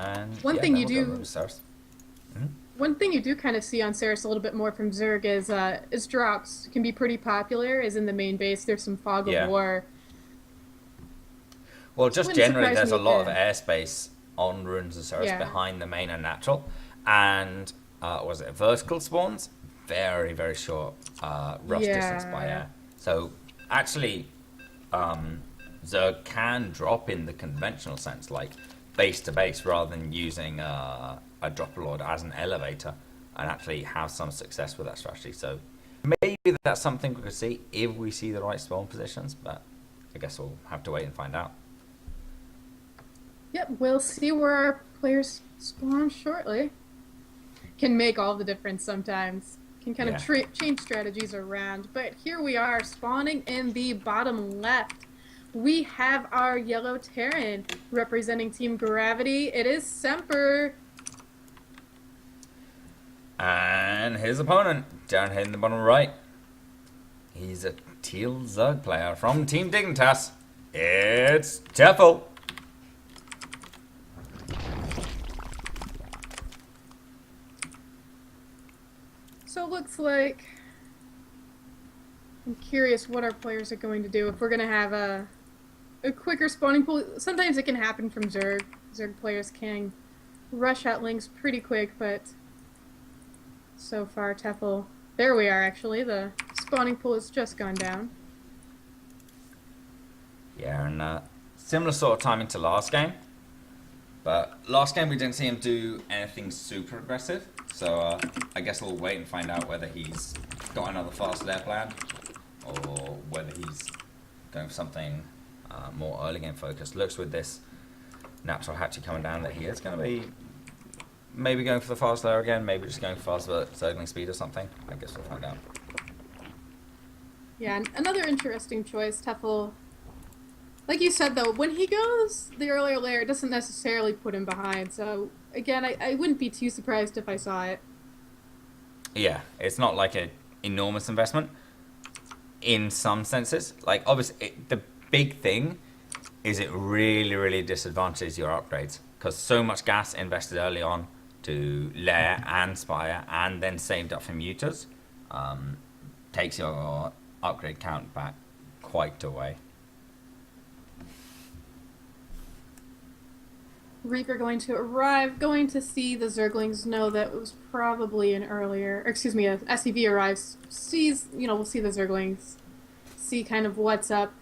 And One yeah, thing then you we'll go do over Ceres. Mhm. One thing you do kind of see on Ceres a little bit more from Zerg is drops can be pretty popular. Is in the main base, there's some fog of Yeah. war. Well, just Wouldn't generally, surprise there's me a if lot of airspace on runes of Ceres yeah, behind the main and natural, and was it vertical spawns? Very very short rush distance by yeah. air. So actually, Zerg can drop in the conventional sense, like base to base, rather than using a dropper lord as an elevator, and actually have some success with that strategy. So maybe that's something we could see if we see the right spawn positions, but I guess we'll have to wait and find out. Yep, we'll see where our players spawn shortly. Can make all the difference sometimes. Can kind of Yeah. change strategies around. But here we are spawning in the bottom left. We have our yellow Terran representing Team Gravity. It is Semper. And his opponent, down here in the bottom right, he's a teal Zerg player from Team Dignitas. It's Teffel. So it looks like I'm curious what our players are going to do. If we're going to have a quicker spawning pool. Sometimes it can happen from Zerg. Zerg players can rush out links pretty quick, but so far Teffel. There we are actually. The spawning pool has just gone down. Yeah, and similar sort of timing to last game. But last game we didn't see him do anything super aggressive. So I guess we'll wait and find out whether he's got another fast lair plan, or whether he's going for something more early game focused. Looks with this natural hatchet coming down that he is going to be maybe going for the fast lair again, maybe just going for faster circling speed or something. I guess we'll find out. Yeah, and another interesting choice, Teffel. Like you said, though, when he goes the earlier layer, it doesn't necessarily put him behind. So, again, I wouldn't be too surprised if I saw it. Yeah, it's not like an enormous investment in some senses. Like, obviously, the big thing is it really, really disadvantages your upgrades. Because so much gas invested early on to lair and spire and then saved up for mutors takes your upgrade count back quite a way. Reaper going to arrive, going to see the Zerglings know that it was probably an earlier, or excuse me, a SCV arrives, sees, we'll see the Zerglings, see kind of what's up.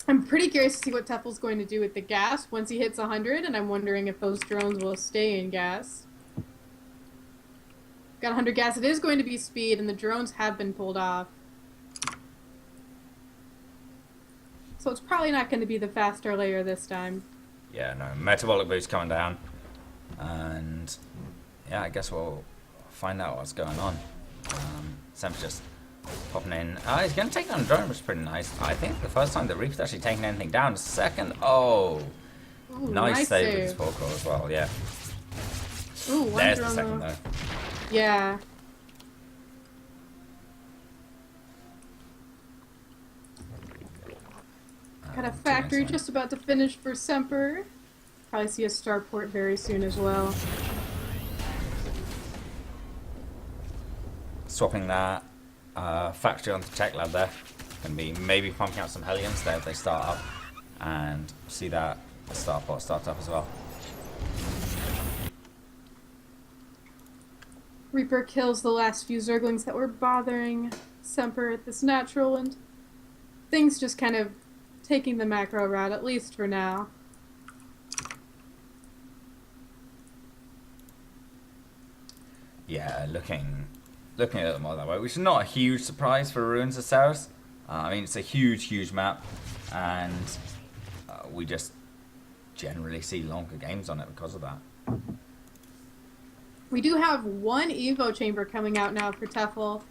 I'm pretty curious to see what Teffel's going to do with the gas once he hits 100, and I'm wondering if those drones will stay in gas. Got 100 gas, it is going to be speed, and the drones have been pulled off. So it's probably not going to be the faster layer this time. Yeah, no, metabolic boost coming down, and yeah, I guess we'll find out what's going on. Sam's just popping in. He's going to take down a drone, which is pretty nice. I think the first time the Reaper's actually taking anything down. Second, Ooh, nice save with his forecore as well, yeah. Ooh, one There's drone the second, though. though. Yeah. Got a factory just about to finish for Semper. Probably see a starport very soon as well. Swapping that factory onto tech lab there. Going to be maybe pumping out some Hellions there if they start up. And see that starport start up as well. Reaper kills the last few Zerglings that were bothering Semper at this natural, and things just kind of taking the macro route, at least for now. Yeah, looking a little more that way, which is not a huge surprise for Ruins of Ceres. I mean, it's a huge map, and we just generally see longer games on it because of that. We do have one Evo chamber coming out now for Teffel.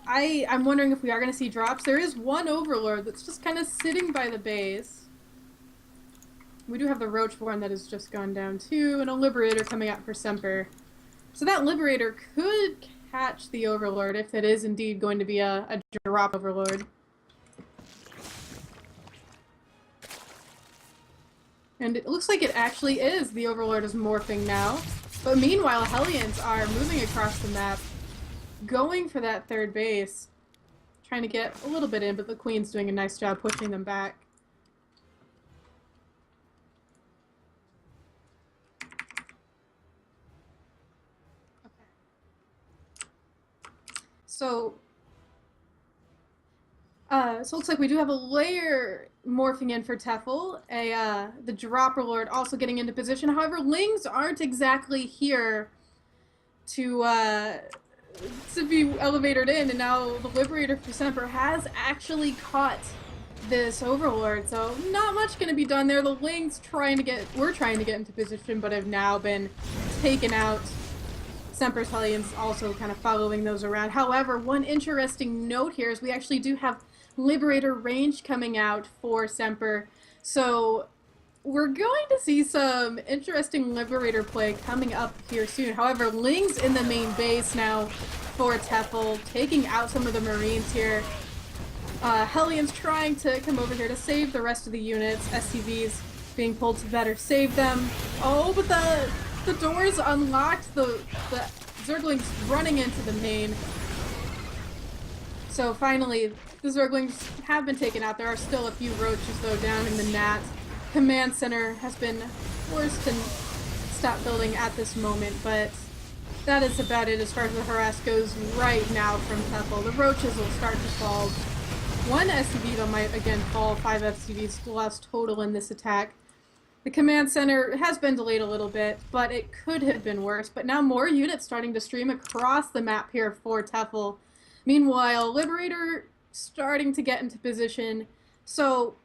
I'm wondering if we are going to see drops. There is one Overlord that's just kind of sitting by the base. We do have the Roachborn that has just gone down too, and a Liberator coming out for Semper. So that Liberator could catch the Overlord if it is indeed going to be a drop Overlord. And it looks like it actually is. The Overlord is morphing now. But meanwhile, Hellions are moving across the map, going for that third base. Trying to get a little bit in, but the Queen's doing a nice job pushing them back. So it looks like we do have a layer morphing in for Tefl. The Dropper Lord also getting into position. However, Lings aren't exactly here to be elevated in, and now the Liberator for Semper has actually caught this Overlord, so not much going to be done there. The Lings were trying to get into position, but have now been taken out. Semper's Hellions also kind of following those around. However, one interesting note here is we actually do have Liberator range coming out for Semper, so we're going to see some interesting Liberator play coming up here soon. However, Ling's in the main base now for Tefl, taking out some of the Marines here. Hellions trying to come over here to save the rest of the units. SCVs being pulled to better save them. Oh, but the doors unlocked. The Zerglings running into the main. So finally, the Zerglings have been taken out. There are still a few roaches, though, down in the Nat. Command Center has been forced to stop building at this moment, but that is about it as far as the harass goes right now from Tefl. The roaches will start to fall. One SCV, though, might again fall. 5 SCVs lost total in this attack. The Command Center has been delayed a little bit, but it could have been worse. But now more units starting to stream across the map here for Tefl. Meanwhile, Liberator starting to get into position. So,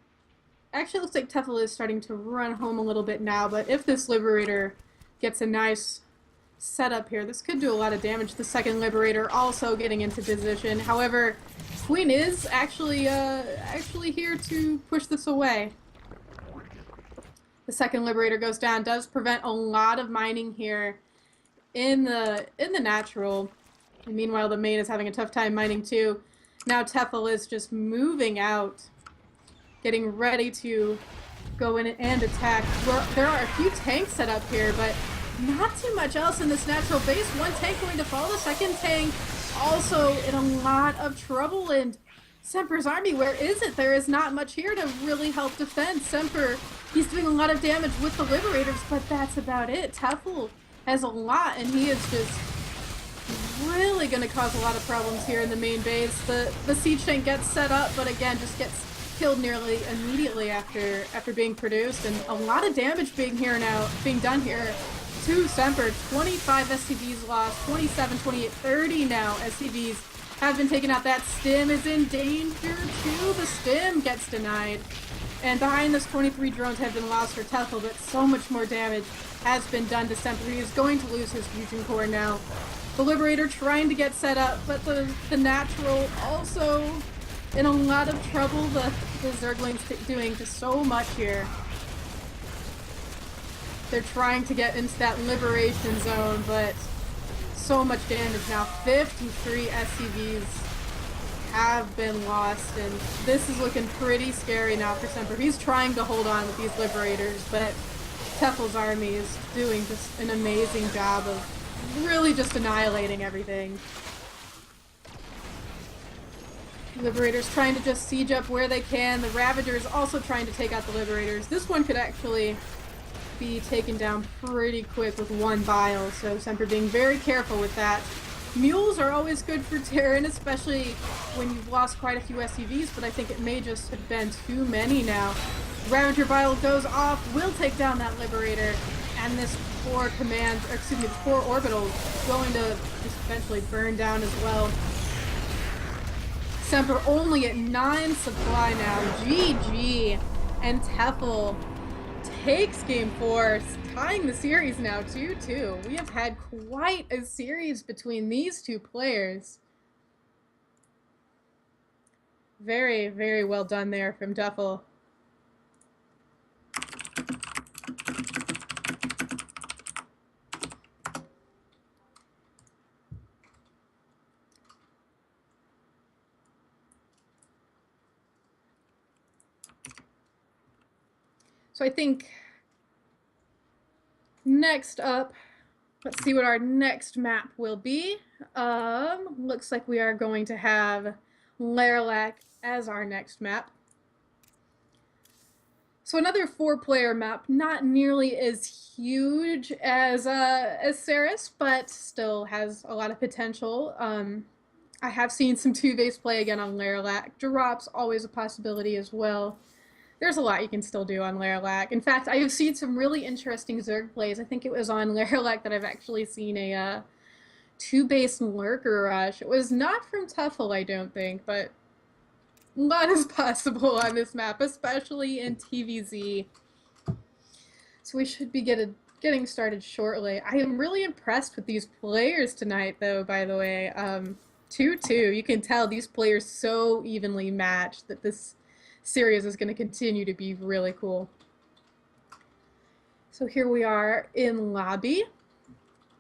actually looks like Tefl is starting to run home a little bit now, but if this Liberator gets a nice setup here, this could do a lot of damage. The second Liberator also getting into position. However, Queen is actually here to push this away. The second Liberator goes down, does prevent a lot of mining here in the natural. And meanwhile, the main is having a tough time mining too. Now Tefl is just moving out, getting ready to go in and attack. There are a few tanks set up here, but not too much else in this natural base. One tank going to fall, the second tank also in a lot of trouble, and Semper's army, where is it? There is not much here to really help defend. Semper, he's doing a lot of damage with the Liberators, but that's about it. Tefl has a lot, and he is just really going to cause a lot of problems here in the main base. The siege tank gets set up, but again, just gets killed nearly immediately after being produced, and a lot of damage being done here to Semper. 25 SCVs lost, 27, 28, 30 now SCVs have been taken out. That stim is in danger too. The stim gets denied. And behind this, 23 drones have been lost for Tefl, but so much more damage has been done to Semper. He is going to lose his fusion core now. The Liberator trying to get set up, but the natural also in a lot of trouble. The Zerglings doing just so much here. They're trying to get into that liberation zone, but so much damage now. 53 SCVs have been lost, and this is looking pretty scary now for Semper. He's trying to hold on with these Liberators, but Tefl's army is doing just an amazing job of really just annihilating everything. Liberators trying to just siege up where they can. The Ravagers also trying to take out the Liberators. This one could actually be taken down pretty quick with one bile, so Semper being very careful with that. Mules are always good for Terran, especially when you've lost quite a few SCVs, but I think it may just have been too many now. Ravager bile goes off, will take down that Liberator, and this poor poor orbital is going to just eventually burn down as well. Semper only at 9 supply now. GG. And Tefl takes game 4, tying the series now 2-2. We have had quite a series between these two players. Very, very well done there from Tefl. So I think Next up, let's see what our next map will be. Looks like we are going to have Lerlac as our next map. So another 4-player map, not nearly as huge as Ceres, but still has a lot of potential. I have seen some 2-base play again on Lerlac. Drops always a possibility as well. There's a lot you can still do on Lerlac. In fact, I have seen some really interesting Zerg plays. I think it was on Lerlac that I've actually seen a 2-base Lurker Rush. It was not from Tuffle, I don't think, but a lot is possible on this map, especially in TVZ. So we should be getting started shortly. I am really impressed with these players tonight, though, by the way. 2-2. You can tell these players so evenly matched that this series is going to continue to be really cool. So here we are in lobby.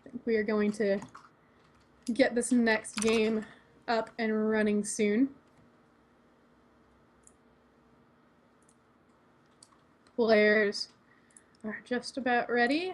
I think we are going to get this next game up and running soon. Players are just about ready.